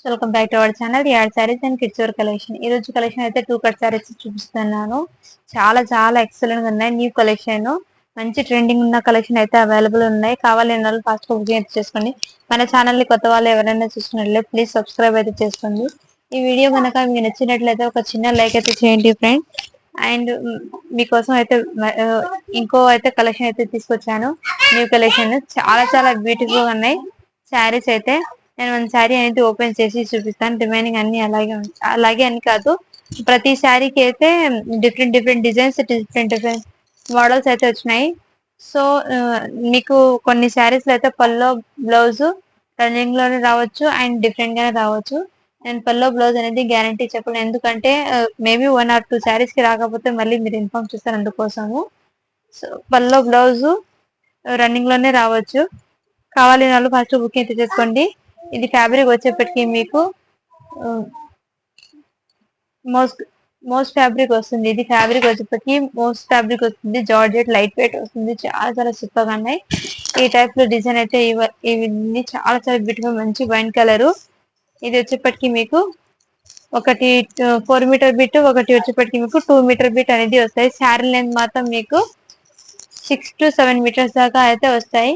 Welcome back to our channel add sarees and kids wear collection. ఈ రోజు collection అయితే 2 cut saris చూపిస్తున్నాను. చాలా చాలా ఎక్సలెంట్ గా ఉన్నాయి. న్యూ కలెక్షన్, మంచి ట్రెండింగ్ ఉన్న కలెక్షన్ అయితే అవైలబుల్ ఉన్నాయి. కావాలని వాళ్ళు ఫాస్ట్ గా బుకింగ్ అయితే చేసుకోండి. మన ఛానల్ ని కొత్త వాళ్ళు ఎవరైనా చూస్తున్నట్లయితే ప్లీజ్ సబ్స్క్రైబ్ అయితే చేసుకోండి. ఈ వీడియో కనుక మీకు నచ్చినట్లయితే ఒక చిన్న లైక్ అయితే చేయండి ఫ్రెండ్. అండ్ మీకోసం అయితే ఇంకో అయితే కలెక్షన్ అయితే తీసుకొచ్చాను. న్యూ కలెక్షన్ చాలా చాలా బ్యూటిఫుల్ గా ఉన్నాయి శారీస్ అయితే. నేను వన్ శారీ అనేది ఓపెన్ చేసి చూపిస్తాను. రిమైనింగ్ అన్ని అలాగే అని కాదు, ప్రతి శారీకి అయితే different different designs, different different models అయితే వచ్చినాయి. సో మీకు కొన్ని శారీస్ లో అయితే పల్లో బ్లౌజ్ రన్నింగ్ లోనే రావచ్చు అండ్ డిఫరెంట్ గానే రావచ్చు. నేను పల్లో బ్లౌజ్ అనేది గ్యారంటీ చెప్పలేను, ఎందుకంటే మేబీ 1 or 2 శారీస్ కి రాకపోతే మళ్ళీ మీరు ఇన్ఫార్మ్ చేస్తారు అందుకోసము. సో పల్లో బ్లౌజ్ రన్నింగ్ లోనే రావచ్చు. కావాలని వాళ్ళు ఫస్ట్ బుకింగ్ అయితే చేసుకోండి. ఇది ఫ్యాబ్రిక్ వచ్చేప్పటికి మీకు మోస్ట్ మోస్ట్ ఫ్యాబ్రిక్ వస్తుంది. ఇది ఫ్యాబ్రిక్ వచ్చేప్పటికి మోస్ట్ ఫ్యాబ్రిక్ వస్తుంది. జార్జెట్ లైట్ వెయిట్ వస్తుంది. చాలా చాలా సూపర్ గా ఉన్నాయి. ఈ టైప్ లో డిజైన్ అయితే ఇవన్నీ చాలా చాలా బ్యూటిఫుల్, మంచి వైన్ కలర్. ఇది వచ్చేప్పటికి మీకు ఒకటి 4 మీటర్ బిట్, ఒకటి వచ్చేప్పటికి మీకు 2 మీటర్ బిట్ అనేది వస్తాయి. శారీ లెంత్ మాత్రం మీకు 6 to 7 మీటర్స్ దాకా అయితే వస్తాయి.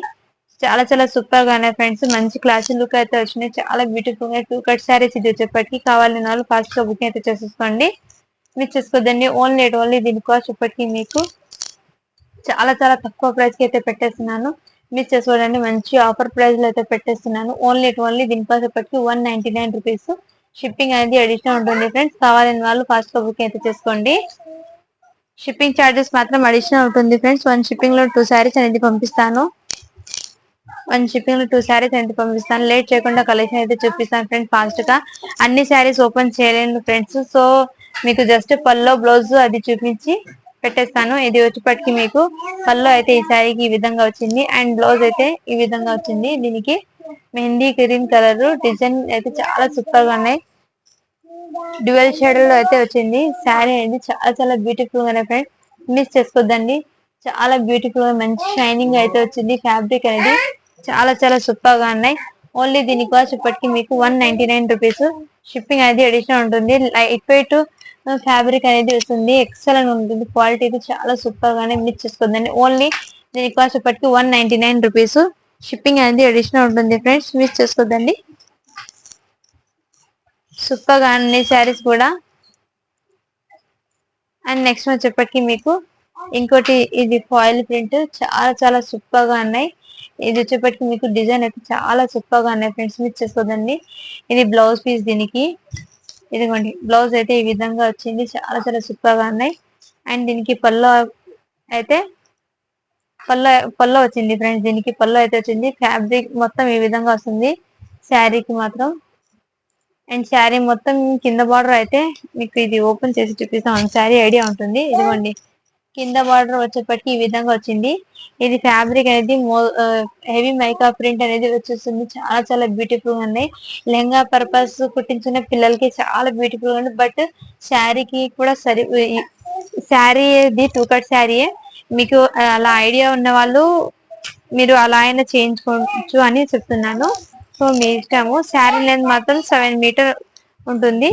చాలా చాలా సూపర్ గా ఉన్నాయి ఫ్రెండ్స్. మంచి క్లాసీ లుక్ అయితే వచ్చినాయి. చాలా బ్యూటిఫుల్ గా 2 కట్ శారీస్. ఇది వచ్చేప్పటికి కావాలని వాళ్ళు ఫాస్ట్ గా బుకింగ్ అయితే చేసేసుకోండి. మీరు చేసుకోదండి. ఓన్లీ దీని కాస్ట్ ఇప్పటికి మీకు చాలా చాలా తక్కువ ప్రైస్ కి అయితే పెట్టేస్తున్నాను. మీరు చేసుకోదండి. మంచి ఆఫర్ ప్రైస్ లో అయితే పెట్టేస్తున్నాను. ఓన్లీ దీని కాస్ట్ ఇప్పటికి 199 రూపీస్. షిప్పింగ్ అనేది అడిషనల్ ఉంటుంది ఫ్రెండ్స్. కావాలని వాళ్ళు ఫాస్ట్ గా బుకింగ్ అయితే చేసుకోండి. షిప్పింగ్ చార్జెస్ మాత్రం అడిషనల్ ఉంటుంది ఫ్రెండ్స్. 1 షిప్పింగ్ లో 2 శారీస్ అనేది పంపిస్తాను. 1 షిప్పింగ్ లో 2 శారీస్ అనేది పంపిస్తాను. లేట్ చేయకుండా కలెక్షన్ అయితే చూపిస్తాను ఫ్రెండ్స్. ఫాస్ట్ గా అన్ని శారీస్ ఓపెన్ చేయలేను ఫ్రెండ్స్. సో మీకు జస్ట్ పల్లో బ్లౌజ్ అది చూపించి పెట్టేస్తాను. ఇది వచ్చేప్పటికి మీకు పల్లో అయితే ఈ శారీకి ఈ విధంగా వచ్చింది అండ్ బ్లౌజ్ అయితే ఈ విధంగా వచ్చింది. దీనికి మెహందీ గ్రీన్ కలర్ డిజైన్ అయితే చాలా సూపర్ గా ఉన్నాయి. డ్యూయల్ షేడ్ లో అయితే వచ్చింది. శారీ అనేది చాలా చాలా బ్యూటిఫుల్ గా ఉన్నాయి ఫ్రెండ్స్. మిస్ చేసుకోద్దండి. చాలా బ్యూటిఫుల్ గా మంచి షైనింగ్ అయితే వచ్చింది. ఫ్యాబ్రిక్ అనేది చాలా చాలా సూపర్ గా ఉన్నాయి. ఓన్లీ దీని కాస్ట్ ఇప్పటికి మీకు 199 రూపీస్. షిప్పింగ్ అనేది అడిషనల్ ఉంటుంది. లైట్ వెయిట్ ఫ్యాబ్రిక్ అనేది వస్తుంది. ఎక్సలెంట్ ఉంటుంది. క్వాలిటీ అయితే చాలా సూపర్ గానే మిస్ చేసుకోద్దండి. ఓన్లీ దీని కాస్ట్ ఇప్పటికి 199 రూపీస్. షిప్పింగ్ అనేది అడిషనల్ ఉంటుంది ఫ్రెండ్స్. మిస్ చేసుకోద్దండి. సూపర్ గా అన్ని శారీస్ కూడా. అండ్ నెక్స్ట్ వచ్చేప్పటికి మీకు ఇంకోటి, ఇది ఫాయిల్ ప్రింట్ చాలా చాలా సూపర్ గా ఉన్నాయి. ఇది వచ్చేప్పటికి మీకు డిజైన్ అయితే చాలా సూపర్ గా ఉన్నాయి ఫ్రెండ్స్. మిస్ చేసుకోదండి. ఇది బ్లౌజ్ పీస్. దీనికి ఇదిగోండి బ్లౌజ్ అయితే ఈ విధంగా వచ్చింది. చాలా చాలా సూపర్ గా ఉన్నాయి. అండ్ దీనికి పల్లో అయితే పల్లో వచ్చింది ఫ్రెండ్స్. దీనికి పల్లో అయితే వచ్చింది. ఫ్యాబ్రిక్ మొత్తం ఈ విధంగా వస్తుంది శారీకి మాత్రం. అండ్ శారీ మొత్తం కింద బార్డర్ అయితే మీకు ఇది ఓపెన్ చేసి చూపిస్తాం. శారీ ఐడియా ఉంటుంది. ఇదిగోండి కింద బార్డర్ వచ్చేప్పటికి ఈ విధంగా వచ్చింది. ఇది ఫ్యాబ్రిక్ అనేది హెవీ మైకా ప్రింట్ అనేది వచ్చేస్తుంది. చాలా చాలా బ్యూటిఫుల్ గా ఉన్నాయి. లెహంగా పర్పస్ కుట్టించిన పిల్లలకి చాలా బ్యూటిఫుల్ గా ఉంది. బట్ శారీకి కూడా శారీ ఇది 2 కట్ శారీయే. మీకు అలా ఐడియా ఉన్న వాళ్ళు మీరు అలా అయినా చేయించుకోవచ్చు అని చెప్తున్నాను. సో మీ ఇష్టము. శారీ లెంత్ మాత్రం 7 మీటర్ ఉంటుంది.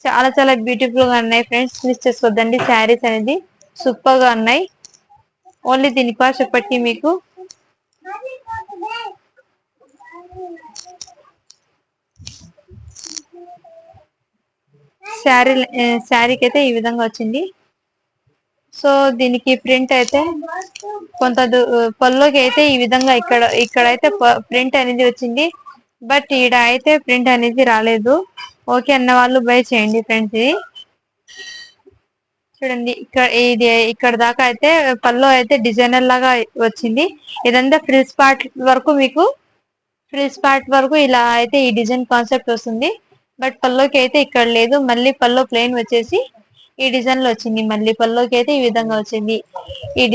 చాలా చాలా బ్యూటిఫుల్ గా ఉన్నాయి ఫ్రెండ్స్. మిస్ చేసుకోద్దండి. శారీస్ అనేది సూపర్ గా ఉన్నాయి. ఓన్లీ దీని కాస్ట్ ఇప్పటికీ మీకు శారీకి అయితే ఈ విధంగా వచ్చింది. సో దీనికి ప్రింట్ అయితే కొంత పల్లోకి అయితే ఈ విధంగా ఇక్కడైతే ప్రింట్ అనేది వచ్చింది. బట్ ఈడ అయితే ప్రింట్ అనేది రాలేదు. ఓకే అన్న వాళ్ళు బై చేయండి ఫ్రెండ్స్. ఇది చూడండి, ఇక్కడ దాకా అయితే పల్లో అయితే డిజైనర్ లాగా వచ్చింది. ఇదంతా ఫ్రిల్స్ పార్ట్ వరకు మీకు ఇలా అయితే ఈ డిజైన్ కాన్సెప్ట్ వస్తుంది. బట్ పల్లోకి అయితే ఇక్కడ లేదు. మళ్ళీ పల్లో ప్లెయిన్ వచ్చేసి ఈ డిజైన్ లో వచ్చింది. మళ్ళీ పల్లోకి అయితే ఈ విధంగా వచ్చింది. ఈ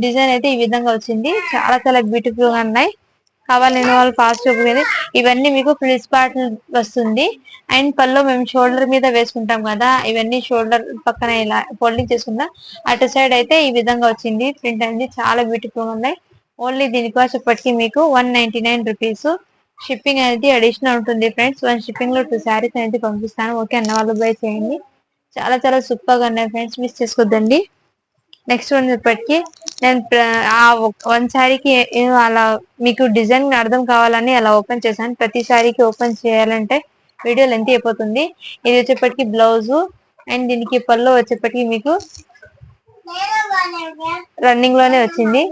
డిజైన్ అయితే ఈ విధంగా వచ్చింది. చాలా చాలా బ్యూటిఫుల్ గా ఉన్నాయి. కావాలని వాళ్ళు ఫాస్ట్ ఇవన్నీ మీకు ఫ్రిల్స్ పార్ట్ వస్తుంది. అండ్ పల్లో మేము షోల్డర్ మీద వేసుకుంటాం కదా, ఇవన్నీ షోల్డర్ పక్కన ఇలా ఫోల్డింగ్ చేసుకుందాం. అటు సైడ్ అయితే ఈ విధంగా వచ్చింది. ప్రింట్ అనేది చాలా బ్యూటిఫుల్ గా ఉన్నాయి. ఓన్లీ దీని కాస్ట్ ఇప్పటికీ మీకు 199 రూపీస్. షిప్పింగ్ అనేది అడిషనల్ ఉంటుంది ఫ్రెండ్స్. వన్ షిప్పింగ్ లో 2 శారీస్ అనేది పంపిస్తాను. ఓకే అన్న వాళ్ళు బై చేయండి. చాలా చాలా సూపర్ గా ఉన్నాయి ఫ్రెండ్స్, మిస్ చేసుకోద్దండి. నెక్స్ట్ వన్ చెప్పటికి నేను ఆ వన్ శారీకి అలా మీకు డిజైన్ అర్థం కావాలని అలా ఓపెన్ చేశాను. ప్రతి శారీకి ఓపెన్ చేయాలంటే వీడియో లెంత్ అయిపోతుంది. ఇది వచ్చేప్పటికి బ్లౌజ్ అండ్ దీనికి పళ్ళు వచ్చేప్పటికి మీకు రన్నింగ్ లోనే వచ్చింది.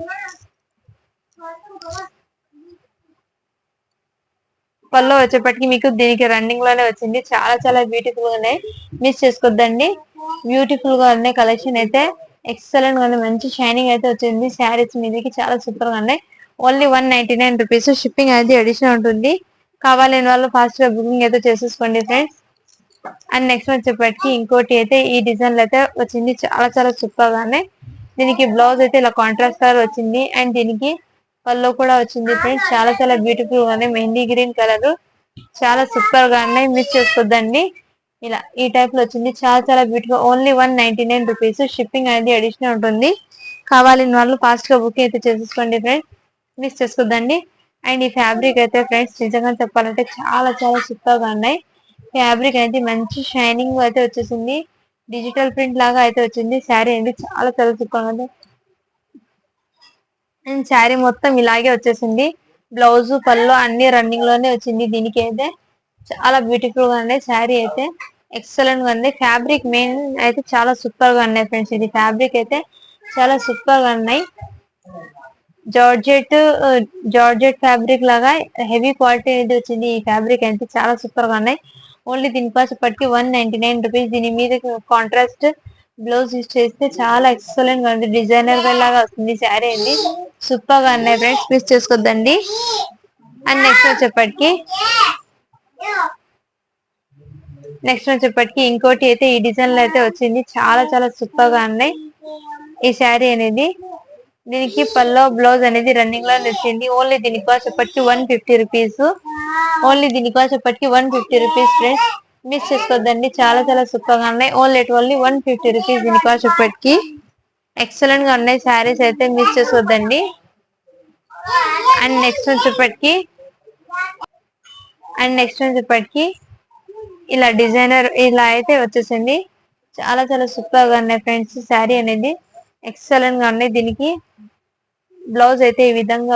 పళ్ళు వచ్చేప్పటికి మీకు దీనికి రన్నింగ్ లోనే వచ్చింది. చాలా చాలా బ్యూటిఫుల్ గా ఉన్నాయి, మిస్ చేసుకోద్దండి. బ్యూటిఫుల్ గా ఉన్నాయి, కలెక్షన్ అయితే ఎక్సలెంట్ గా ఉంది, మంచి షైనింగ్ అయితే వచ్చింది. శారీస్ మీదకి చాలా సూపర్ గా ఉన్నాయి. Only 199 rupees. షిప్పింగ్ అనేది అడిషనల్ ఉంటుంది. కావాలని వాళ్ళు ఫాస్ట్ గా బుకింగ్ అయితే చేసేసుకోండి ఫ్రెండ్స్. అండ్ నెక్స్ట్ వచ్చేప్పటికి ఇంకోటి అయితే ఈ డిజైన్ అయితే వచ్చింది, చాలా చాలా సూపర్ గానే. దీనికి బ్లౌజ్ అయితే ఇలా కాంట్రాస్ట్ కలర్ వచ్చింది అండ్ దీనికి పళ్ళు కూడా వచ్చింది ఫ్రెండ్స్. చాలా చాలా బ్యూటిఫుల్ గానే మెహందీ గ్రీన్ కలర్, చాలా సూపర్ గా ఉన్నాయి, మిస్ చేసుకోద్దండి. ఇలా ఈ టైప్ లో వచ్చింది, చాలా చాలా బ్యూటిఫుల్. Only 199 rupees. షిప్పింగ్ అనేది అడిషనల్ ఉంటుంది. కావాలని వాళ్ళు ఫాస్ట్ గా బుకింగ్ అయితే చేసేసుకోండి ఫ్రెండ్స్, మిస్ చేసుకోద్దండి. అండ్ ఈ ఫ్యాబ్రిక్ అయితే ఫ్రెండ్స్ నిజంగా చెప్పాలంటే చాలా చాలా సూపర్ గా ఉన్నాయి. ఫ్యాబ్రిక్ అయితే మంచి షైనింగ్ అయితే వచ్చేసింది, డిజిటల్ ప్రింట్ లాగా అయితే వచ్చింది. శారీ అనేది చాలా చాలా సూపర్ గా ఉంది అండ్ శారీ మొత్తం ఇలాగే వచ్చేసింది. బ్లౌజ్ పళ్ళు అన్ని రన్నింగ్ లోనే వచ్చింది. దీనికి అయితే చాలా బ్యూటిఫుల్ గా ఉన్నాయి. శారీ అయితే ఎక్సలెంట్ గా ఉంది. ఫ్యాబ్రిక్ మెయిన్ అయితే చాలా సూపర్ గా ఉన్నాయి ఫ్రెండ్స్. ఇది ఫ్యాబ్రిక్ అయితే చాలా సూపర్ గా ఉన్నాయి. జార్జెట్ జార్జెట్ ఫ్యాబ్రిక్ లాగా హెవీ క్వాలిటీ అనేది వచ్చింది. ఈ ఫ్యాబ్రిక్ అయితే చాలా సూపర్ గా ఉన్నాయి. ఓన్లీ దీని కాస్ట్ పట్టుకి 199 రూపీస్. దీని మీద కాంట్రాస్ట్ బ్లౌజ్ యూజ్ చేస్తే చాలా ఎక్సలెంట్ గా ఉంది, డిజైనర్ వేర్ లాగా వస్తుంది. శారీ అండి సూపర్ గా ఉన్నాయి ఫ్రెండ్స్, మిస్ చేసుకోద్దండి. అండ్ నెక్స్ట్ వచ్చేప్పటికి ఇంకోటి అయితే ఈ డిజైన్ లో అయితే వచ్చింది, చాలా చాలా సూపర్ గా ఉన్నాయి ఈ శారీ అనేది. దీనికి పల్లో బ్లౌజ్ అనేది రన్నింగ్ లో వచ్చింది. ఓన్లీ దీని కాస్ట్ వచ్చేప్పటికి 150 రూపీస్. ఓన్లీ దీని కాస్ట్ వచ్చేప్పటికి 150 రూపీస్ ఫ్రెండ్స్, మిస్ చేసుకోద్దండి. చాలా చాలా సూపర్ గా ఉన్నాయి. ఓన్లీ 150 రూపీస్ దీని కాస్ట్ వచ్చేప్పటికి. ఎక్సలెంట్ గా ఉన్నాయి శారీస్ అయితే, మిస్ చేసుకోద్దండి. అండ్ నెక్స్ట్ వచ్చేప్పటికి ఇలా డిజైనర్ ఇలా అయితే వచ్చేసింది. చాలా చాలా సూపర్ గా ఉన్నాయి ఫ్రెండ్స్. శారీ అనేది ఎక్సలెంట్ గా ఉన్నాయి. దీనికి బ్లౌజ్ అయితే ఈ విధంగా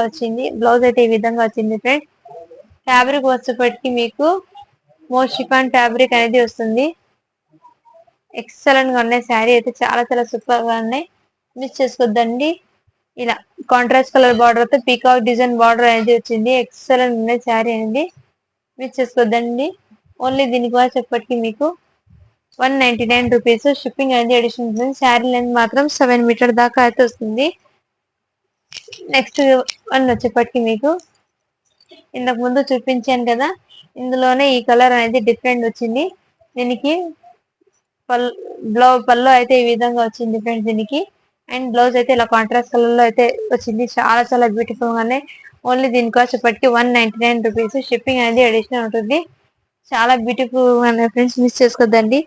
వచ్చింది ఫ్రెండ్స్. ఫ్యాబ్రిక్ వచ్చేప్పటికి మీకు మోషిఫాన్ ఫ్యాబ్రిక్ అనేది వస్తుంది. ఎక్సలెంట్ గా ఉన్నాయి. శారీ అయితే చాలా చాలా సూపర్ గా ఉన్నాయి, మిస్ చేసుకోద్దండి. ఇలా కాంట్రాస్ట్ కలర్ బార్డర్ తో పీకాక్ డిజైన్ బార్డర్ అనేది వచ్చింది. ఎక్సలెంట్ ఉన్నాయి శారీ అనేది, మిస్ చేసుకోద్దండి. ఓన్లీ దీనికి వచ్చేప్పటికి మీకు 199 రూపీస్. షిప్పింగ్ అనేది అడిషనల్ ఉంటుంది. శారీ లెంత్ మాత్రం 7 మీటర్ దాకా అయితే వస్తుంది. నెక్స్ట్ వన్ వచ్చేప్పటికి మీకు ఇంతకు ముందు చూపించాను కదా, ఇందులోనే ఈ కలర్ అనేది డిఫరెంట్ వచ్చింది. దీనికి పళ్ళు అయితే ఈ విధంగా వచ్చింది ఫ్రెండ్స్ దీనికి. అండ్ బ్లౌజ్ అయితే ఇలా కాంట్రాస్ట్ కలర్ లో అయితే వచ్చింది. చాలా చాలా బ్యూటిఫుల్ గానే. ఓన్లీ దీని కాస్ట్ ఇప్పటికి 199 రూపీస్. షిప్పింగ్ అనేది అడిషనల్ ఉంటుంది. చాలా బ్యూటిఫుల్ గా ఉన్నాయి ఫ్రెండ్స్, మిస్ చేసుకోద్దండి.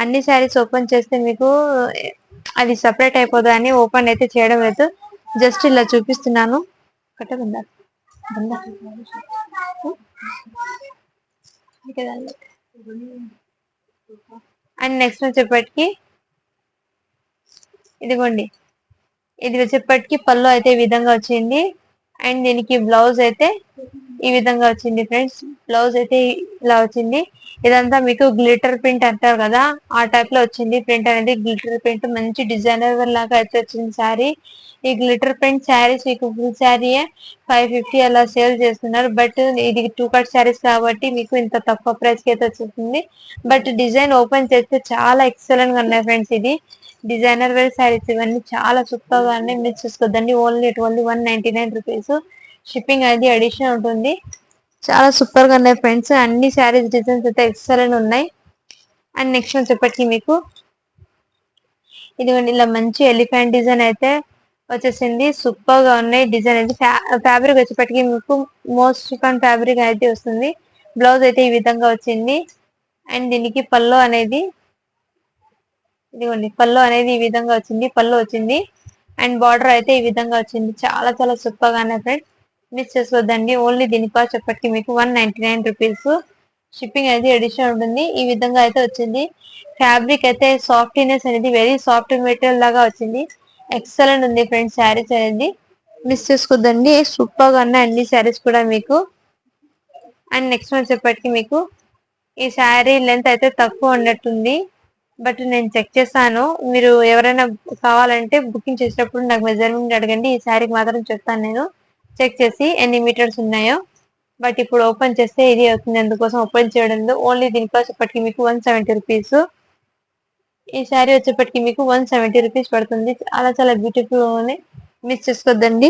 అన్ని శారీస్ ఓపెన్ చేస్తే మీకు అది సపరేట్ అయిపోదు అని ఓపెన్ అయితే చేయడం లేదు, జస్ట్ ఇలా చూపిస్తున్నాను. కట్టబందా అండ్ నెక్స్ట్ వచ్చేప్పటికి ఇదిగోండి, ఇది వచ్చేప్పటికి పళ్ళు అయితే ఈ విధంగా వచ్చింది. అండ్ దీనికి బ్లౌజ్ అయితే ఈ విధంగా వచ్చింది ఫ్రెండ్స్. బ్లౌజ్ అయితే ఇలా వచ్చింది. ఇదంతా మీకు గ్లిటర్ ప్రింట్ అంటారు కదా, ఆ టైప్ లో వచ్చింది ప్రింట్ అనేది. గ్లిటర్ ప్రింట్ మంచి డిజైనర్ లాగా అయితే వచ్చింది శారీ. ఈ గ్లిటర్ ప్రింట్ శారీస్ మీకు ఫుల్ శారీ 550 అలా సేల్ చేస్తున్నారు. బట్ ఇది 2 కట్ శారీస్ కాబట్టి మీకు ఇంత తక్కువ ప్రైస్ కి అయితే వచ్చేస్తుంది. బట్ డిజైన్ ఓపెన్ చేస్తే చాలా ఎక్సలెంట్ గా ఉన్నాయి ఫ్రెండ్స్. ఇది డిజైనర్ వేర్ శారీస్ ఇవన్నీ చాలా సూపర్ గా ఉన్నాయి, మిస్ చేసుకోద్దండి. Only 199 rupees. షిప్పింగ్ అనేది అడిషనల్ ఉంటుంది. చాలా సూపర్ గా ఉన్నాయి ఫ్రెండ్స్. అన్ని శారీస్ డిజైన్స్ అయితే ఎక్సలెంట్ ఉన్నాయి. అండ్ నెక్స్ట్ వచ్చేప్పటికి మీకు ఇదిగోండి, ఇలా మంచి ఎలిఫెంట్ డిజైన్ అయితే వచ్చేసింది. సూపర్ గా ఉన్నాయి డిజైన్ అయితే. ఫ్యాబ్రిక్ వచ్చేప్పటికి మీకు మోస్ట్ కాన్ ఫ్యాబ్రిక్ అయితే వస్తుంది. బ్లౌజ్ అయితే ఈ విధంగా వచ్చింది. అండ్ దీనికి పళ్ళు అనేది ఇదిగోండి, పళ్ళు అనేది ఈ విధంగా వచ్చింది. అండ్ బార్డర్ అయితే ఈ విధంగా వచ్చింది. చాలా చాలా సూపర్ గా ఉన్నాయి ఫ్రెండ్స్. మిస్ చేసుకోవద్దండి. ఓన్లీ దీని కాస్ట్ ఎప్పటికీ మీకు 199 రూపీస్. షిప్పింగ్ అనేది అడిషనల్ ఉంటుంది. ఈ విధంగా అయితే వచ్చింది. ఫ్యాబ్రిక్ అయితే సాఫ్ట్నెస్ అనేది వెరీ సాఫ్ట్ మెటీరియల్ లాగా వచ్చింది. ఎక్సలెంట్ ఉంది ఫ్రెండ్స్ శారీస్ అనేది. మిస్ చేసుకోవద్దండి. సూపర్ గా ఉన్నాయి అన్ని శారీస్ కూడా మీకు. అండ్ నెక్స్ట్ వచ్చేప్పటికి మీకు ఈ శారీ లెంత్ అయితే తక్కువ ఉన్నట్టుంది. బట్ నేను చెక్ చేస్తాను. మీరు ఎవరైనా కావాలంటే బుకింగ్ చేసేటప్పుడు నాకు మెజర్మెంట్ అడగండి. ఈ శారీకి మాత్రం చెప్తాను నేను చెక్ చేసి ఎన్ని మీటర్స్ ఉన్నాయో. బట్ ఇప్పుడు ఓపెన్ చేస్తే ఇది అవుతుంది. అందుకోసం ఓపెన్ చేయడం ఓన్లీ దీని కాస్ట్ వచ్చేప్పటికి మీకు 170 రూపీస్. ఈ శారీ వచ్చేప్పటికి మీకు 170 రూపీస్ పడుతుంది. చాలా చాలా బ్యూటిఫుల్ గా ఉంది. మిస్ చేసుకోవద్దండి.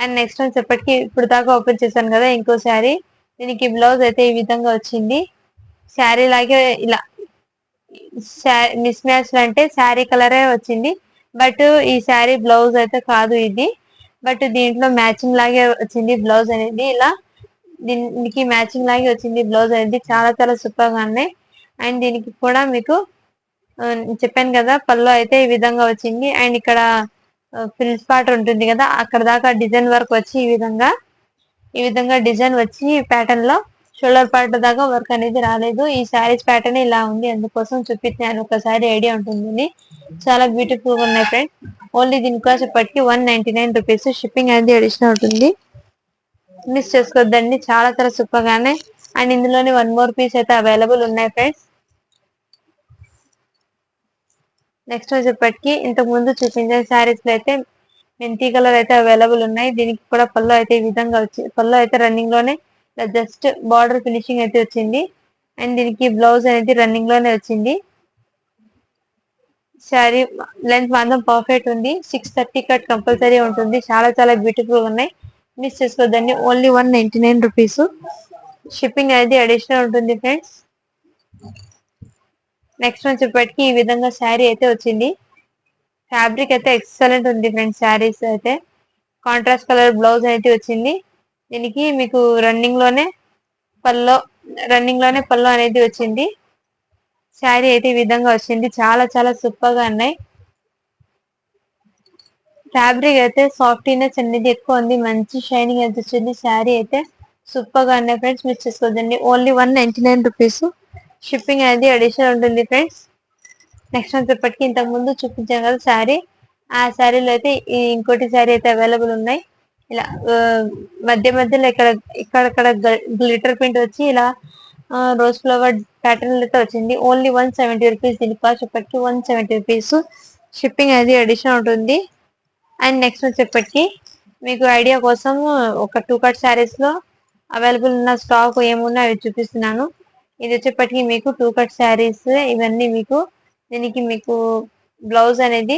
అండ్ నెక్స్ట్ వచ్చేప్పటికి ఇప్పుడు దాకా ఓపెన్ చేశాను కదా ఇంకో శారీ. దీనికి బ్లౌజ్ అయితే ఈ విధంగా వచ్చింది. శారీ లాగే ఇలా మిస్ మ్యాచ్ అంటే శారీ కలరే వచ్చింది. బట్ ఈ శారీ బ్లౌజ్ అయితే కాదు ఇది. బట్ దీంట్లో మ్యాచింగ్ లాగే వచ్చింది బ్లౌజ్ అనేది. ఇలా దీనికి మ్యాచింగ్ లాగే వచ్చింది బ్లౌజ్ అనేది. చాలా చాలా సూపర్ గా ఉన్నాయి. అండ్ దీనికి కూడా మీకు చెప్పాను కదా పళ్ళు అయితే ఈ విధంగా వచ్చింది. అండ్ ఇక్కడ ఫ్రిల్స్ పార్ట్ ఉంటుంది కదా అక్కడ దాకా డిజైన్ వర్క్ వచ్చి ఈ విధంగా డిజైన్ వచ్చి ప్యాటర్న్ లో షోల్డర్ పార్ట్ దాకా వర్క్ అనేది రాలేదు. ఈ శారీస్ ప్యాటర్న్ ఇలా ఉంది. అందుకోసం చూపించాను. ఒకసారి ఐడియా ఉంటుంది. చాలా బ్యూటిఫుల్ గా ఉన్నాయి ఫ్రెండ్స్. ఓన్లీ దీని కాస్ట్ ఇప్పటికి 199 రూపీస్. షిప్పింగ్ అనేది అడిషనల్ ఉంటుంది. మిస్ చేసుకోవద్దండి. చాలా చాలా సూపర్ గానే. అండ్ ఇందులోనే వన్ మోర్ పీస్ అయితే అవైలబుల్ ఉన్నాయి ఫ్రెండ్స్. నెక్స్ట్ వచ్చేప్పటికి ఇంతకు ముందు చూపించిన శారీస్ లో అయితే మెంతి కలర్ అయితే అవైలబుల్ ఉన్నాయి. దీనికి కూడా పళ్ళు అయితే ఈ విధంగా వచ్చి పళ్ళు అయితే రన్నింగ్ లోనే జస్ట్ బార్డర్ ఫినిషింగ్ అయితే వచ్చింది. అండ్ దీనికి బ్లౌజ్ అనేది రన్నింగ్ లోనే వచ్చింది. శారీ లెంత్ మాత్రం పర్ఫెక్ట్ ఉంది. 630 కట్ కంపల్సరీ ఉంటుంది. చాలా చాలా బ్యూటిఫుల్ గా ఉన్నాయి. మిస్ చేసుకోవద్దండి. Only 199 rupees. షిప్పింగ్ అనేది అడిషనల్ ఉంటుంది ఫ్రెండ్స్. నెక్స్ట్ వచ్చేప్పటికి ఈ విధంగా శారీ అయితే వచ్చింది. ఫ్యాబ్రిక్ అయితే ఎక్సలెంట్ ఉంది ఫ్రెండ్స్. శారీస్ అయితే కాంట్రాస్ట్ కలర్ బ్లౌజ్ అయితే వచ్చింది. దీనికి మీకు రన్నింగ్ లోనే పళ్ళు అనేది వచ్చింది. శారీ అయితే ఈ విధంగా వచ్చింది. చాలా చాలా సూపర్ గా ఉన్నాయి. ఫ్యాబ్రిక్ అయితే సాఫ్ట్నెస్ అనేది ఎక్కువ ఉంది. మంచి షైనింగ్ అయితే వచ్చింది. శారీ అయితే సూపర్ గా ఉన్నాయి ఫ్రెండ్స్. మిస్ చేసుకోవద్దండి. Only 199 rupees. షిప్పింగ్ అనేది అడిషనల్ ఉంటుంది ఫ్రెండ్స్. నెక్స్ట్ వచ్చేప్పటికి ఇంతకు ముందు చూపించాను కదా శారీ. ఆ శారీలో అయితే ఈ ఇంకోటి శారీ అయితే అవైలబుల్ ఉన్నాయి. ఇలా మధ్య మధ్యలో ఇక్కడక్కడ గ్లిటర్ ప్రింట్ వచ్చి ఇలా రోజ్ ఫ్లవర్ ప్యాటర్న్ అయితే వచ్చింది. Only 170 rupees. దీని కాస్ట్ ఇప్పటికి 170 రూపీస్. షిప్పింగ్ అనేది అడిషనల్ ఉంటుంది. అండ్ నెక్స్ట్ వచ్చేప్పటికి మీకు ఐడియా కోసం ఒక 2 కట్ శారీస్ లో అవైలబుల్ ఉన్న స్టాక్ ఏమున్నా అవి చూపిస్తున్నాను. ఇది వచ్చేప్పటికి మీకు 2 కట్ శారీస్. ఇవన్నీ దీనికి మీకు బ్లౌజ్ అనేది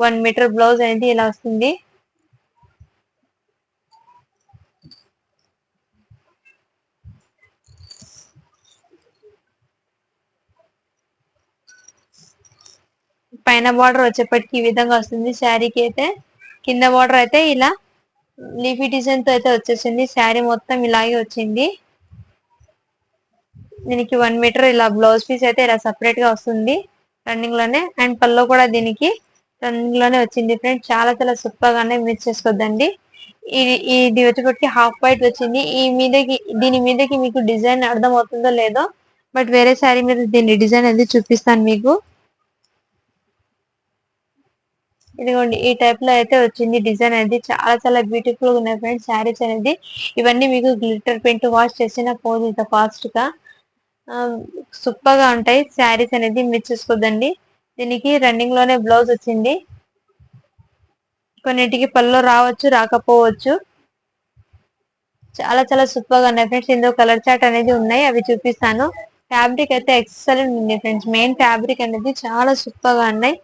1 మీటర్ బ్లౌజ్ అనేది ఇలా వస్తుంది. పైన బార్డర్ వచ్చేప్పటికి ఈ విధంగా వస్తుంది శారీకి అయితే. కింద బార్డర్ అయితే ఇలా లీఫీ డిజైన్ తో అయితే వచ్చేసింది. శారీ మొత్తం ఇలాగే వచ్చింది. దీనికి 1 మీటర్ ఇలా బ్లౌజ్ పీస్ అయితే ఇలా సపరేట్ గా వస్తుంది రన్నింగ్ లోనే. అండ్ పల్లో కూడా దీనికి రన్నింగ్ లోనే వచ్చింది ఫ్రెండ్స్. చాలా చాలా సూపర్ గానే మిస్ చేసుకోవద్దండి. ఇది వచ్చేప్పటికి హాఫ్ వైట్ వచ్చింది. దీని మీదకి మీకు డిజైన్ అర్థం అవుతుందో లేదో బట్ వేరే శారీ మీద దీని డిజైన్ అనేది చూపిస్తాను మీకు. ఇదిగోండి ఈ టైప్ లో అయితే వచ్చింది డిజైన్ అనేది. చాలా చాలా బ్యూటిఫుల్ గా ఉన్నాయి ఫ్రెండ్స్ శారీస్ అనేది. ఇవన్నీ మీకు గ్లిటర్ పెయింట్ వాష్ చేసిన పోదు ఇంత ఫాస్ట్ గా. సూపర్ గా ఉంటాయి శారీస్ అనేది. మిస్ చేసుకోదండి. దీనికి రన్నింగ్ లోనే బ్లౌజ్ వచ్చింది. కొన్నిటికి పళ్ళు రావచ్చు రాకపోవచ్చు. చాలా చాలా సూపర్ గా ఉన్నాయి ఫ్రెండ్స్. ఇందులో కలర్ చార్ట్ అనేది ఉన్నాయి. అవి చూపిస్తాను. ఫ్యాబ్రిక్ అయితే ఎక్సలెంట్ ఉంది ఫ్రెండ్స్. మెయిన్ ఫ్యాబ్రిక్ అనేది చాలా సూపర్ గా ఉన్నాయి.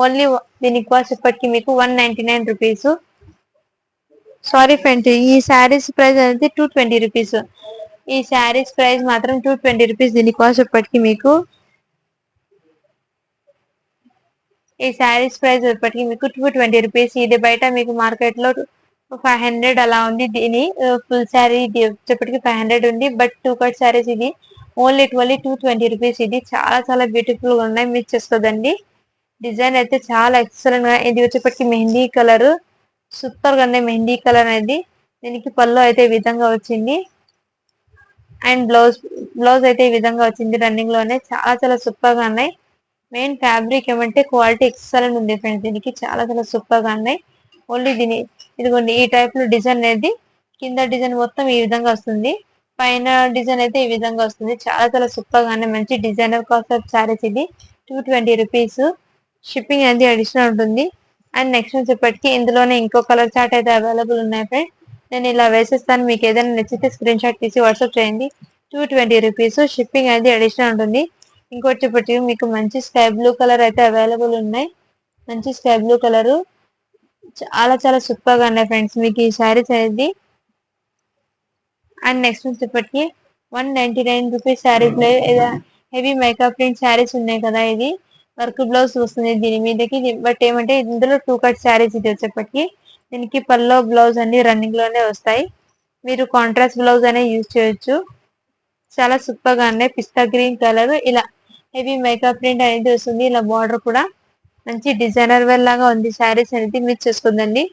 ఓన్లీ దీనికి కాస్ట్ ఇప్పటికి మీకు 199 రూపీస్. సారీ ఫ్రెండ్స్ ఈ శారీస్ ప్రైస్ అనేది 220 రూపీస్. ఈ శారీస్ ప్రైస్ మాత్రం 220 రూపీస్. దీని కాస్ట్ ఇప్పటికి మీకు ఈ శారీస్ ప్రైస్ ఇప్పటికి మీకు 220 రూపీస్. ఇది బయట మీకు మార్కెట్ లో 500 అలా ఉంది. దీని ఫుల్ శారీ ఇది వచ్చేప్పటికి 500 ఉంది. బట్ 2 కట్ శారీస్ ఇది ఓన్లీ 220 రూపీస్. ఇది చాలా చాలా బ్యూటిఫుల్ గా ఉన్నాయి, మిస్ చేసుకోదండి. డిజైన్ అయితే చాలా ఎక్సలెంట్ గా, ఇది వచ్చేప్పటికి మెహందీ కలర్, సూపర్ గా ఉంది మెహందీ కలర్ అనేది. దీనికి పళ్ళు అయితే ఈ విధంగా వచ్చింది, అండ్ బ్లౌజ్ అయితే ఈ విధంగా వచ్చింది. రన్నింగ్ లోనే చాలా చాలా సూపర్ గా ఉన్నాయి. మెయిన్ ఫ్యాబ్రిక్ ఏమంటే క్వాలిటీ ఎక్సలెంట్ ఉంది ఫ్రెండ్స్, దీనికి చాలా చాలా సూపర్ గా ఉన్నాయి. ఓన్లీ దీని ఇదిగోండి ఈ టైప్ లో డిజైన్ అనేది, కింద డిజైన్ మొత్తం ఈ విధంగా వస్తుంది, పైన డిజైన్ అయితే ఈ విధంగా వస్తుంది. చాలా చాలా సూపర్ గా ఉన్నాయి, మంచి డిజైనర్ కాన్సెప్ట్ సారీస్. ఇది 220 రూపీస్. షిప్పింగ్ అనేది అడిషనల్ ఉంటుంది. అండ్ నెక్స్ట్ వచ్చేప్పటికి ఇందులోనే ఇంకో కలర్ చార్ట్ అయితే అవైలబుల్ ఉన్నాయి ఫ్రెండ్స్. నేను ఇలా వేసేస్తాను, మీకు ఏదైనా నచ్చితే స్క్రీన్ షాట్ తీసి వాట్సాప్ చేయండి. 220 రూపీస్. షిప్పింగ్ అనేది అడిషనల్ ఉంటుంది. ఇంకొచ్చేప్పటికి మీకు మంచి స్కై బ్లూ కలర్ అయితే అవైలబుల్ ఉన్నాయి, మంచి స్కై బ్లూ కలర్ చాలా చాలా సూపర్ గా ఉన్నాయి ఫ్రెండ్స్ మీకు ఈ శారీస్ అనేది. అండ్ నెక్స్ట్ వచ్చేప్పటికి 199 రూపీస్ శారీస్ లో హెవీ మేకప్ ప్రింట్ శారీస్ ఉన్నాయి కదా, ఇది వర్క్ బ్లౌజ్ వస్తుంది దీని మీదకి. బట్ ఏమంటే ఇందులో 2 కట్ శారీస్. ఇది వచ్చేప్పటికి దీనికి పల్లో బ్లౌజ్ అన్ని రన్నింగ్ లోనే వస్తాయి, మీరు కాంట్రాస్ట్ బ్లౌజ్ అనే యూజ్ చేయొచ్చు. చాలా సూపర్ గా ఉన్నాయి. పిస్తా గ్రీన్ కలర్, ఇలా హెవీ మేకప్ ప్రింట్ అనేది వస్తుంది, ఇలా బార్డర్ కూడా మంచి డిజైనర్ వేర్ లాగా ఉంది. శారీస్ అనేది మిస్ చేసుకుందండి.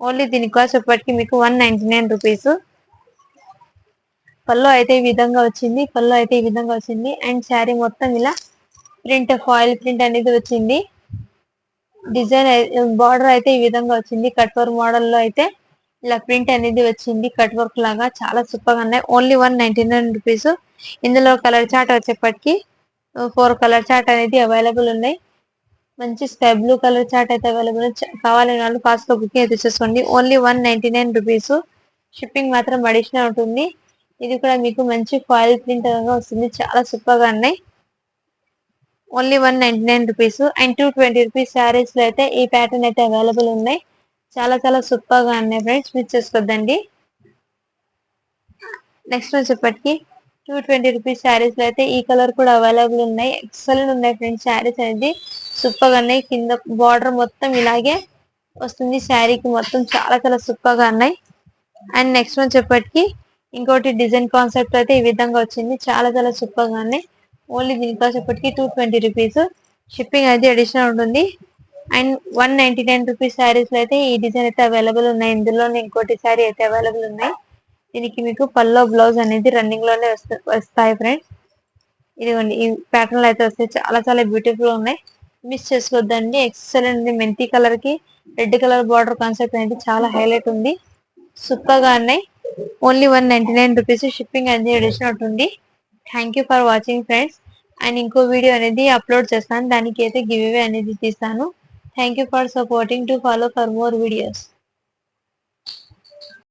ఓన్లీ దీని కాస్ట్ ఎప్పటికి మీకు 199 రూపీస్. పళ్ళు అయితే ఈ విధంగా వచ్చింది, అండ్ శారీ మొత్తం ఇలా ప్రింట్, ఫాయిల్ ప్రింట్ అనేది వచ్చింది. డిజైన్ బార్డర్ అయితే ఈ విధంగా వచ్చింది, కట్ వర్క్ మోడల్ లో అయితే ఇలా ప్రింట్ అనేది వచ్చింది, కట్ వర్క్ లాగా. చాలా సూపర్ గా ఉన్నాయి. Only 199 rupees. ఇందులో కలర్ చార్ట్ వచ్చేప్పటికి 4 కలర్ చార్ట్ అనేది అవైలబుల్ ఉన్నాయి. మంచి స్కై బ్లూ కలర్ చార్ట్ అయితే అవైలబుల్. కావాలని వాళ్ళు ఫాస్ట్ గా బుకింగ్ అయితే చేసుకోండి. Only 199 rupees. షిప్పింగ్ మాత్రం అడిషనల్ ఉంటుంది. ఇది కూడా మీకు మంచి ఫాయిల్ ప్రింట్ గా వస్తుంది, చాలా సూపర్ గా ఉన్నాయి. Only 199 rupees. And 220 rupees saris లో అయితే ఈ ప్యాటర్న్ అయితే అవైలబుల్ ఉన్నాయి. చాలా చాలా సూపర్ గా ఉన్నాయి ఫ్రెండ్స్, మిస్ చేసుకోద్దండి. నెక్స్ట్ వచ్చేప్పటికి 220 రూపీస్ శారీస్ లో అయితే ఈ కలర్ కూడా అవైలబుల్ ఉన్నాయి. ఎక్సలెంట్ ఉన్నాయి ఫ్రెండ్స్ శారీస్ అనేది, సూపర్ గా ఉన్నాయి. కింద బార్డర్ మొత్తం ఇలాగే వస్తుంది శారీకి మొత్తం, చాలా చాలా సూపర్ గా ఉన్నాయి. అండ్ నెక్స్ట్ వచ్చేప్పటికి ఇంకోటి డిజైన్ కాన్సెప్ట్ అయితే ఈ విధంగా వచ్చింది, చాలా చాలా సూపర్ గా ఉన్నాయి. ఓన్లీ దీనికి వచ్చేప్పటికి 220 రూపీస్. షిప్పింగ్ అయితే అడిషనల్ ఉంటుంది. అండ్ 199 రూపీస్ శారీస్ లో అయితే ఈ డిజైన్ అయితే అవైలబుల్ ఉన్నాయి. ఇందులోనే ఇంకోటి శారీ అయితే అవైలబుల్ ఉన్నాయి. దీనికి మీకు పల్లో బ్లౌజ్ అనేది రన్నింగ్ లోనే వస్తాయి ఫ్రెండ్స్. ఇదిగోండి ఈ ప్యాటర్న్ లో అయితే వస్తాయి, చాలా చాలా బ్యూటిఫుల్ గా ఉన్నాయి, మిస్ చేసుకోవద్దండి. ఎక్సలెంట్ ఉంది, మెంతి కలర్ కి రెడ్ కలర్ బార్డర్ కాన్సెప్ట్ అనేది చాలా హైలైట్ ఉంది, సూపర్ గా ఉన్నాయి. Only 199 rupees. షిప్పింగ్ అనేది అడిషనల్ ఉంటుంది. Thank you for watching friends. And ఇంకో వీడియో అనేది అప్లోడ్ చేస్తాను, దానికి అయితే గివ్ అవే అనేది తీస్తాను. Thank you for supporting to follow for more videos.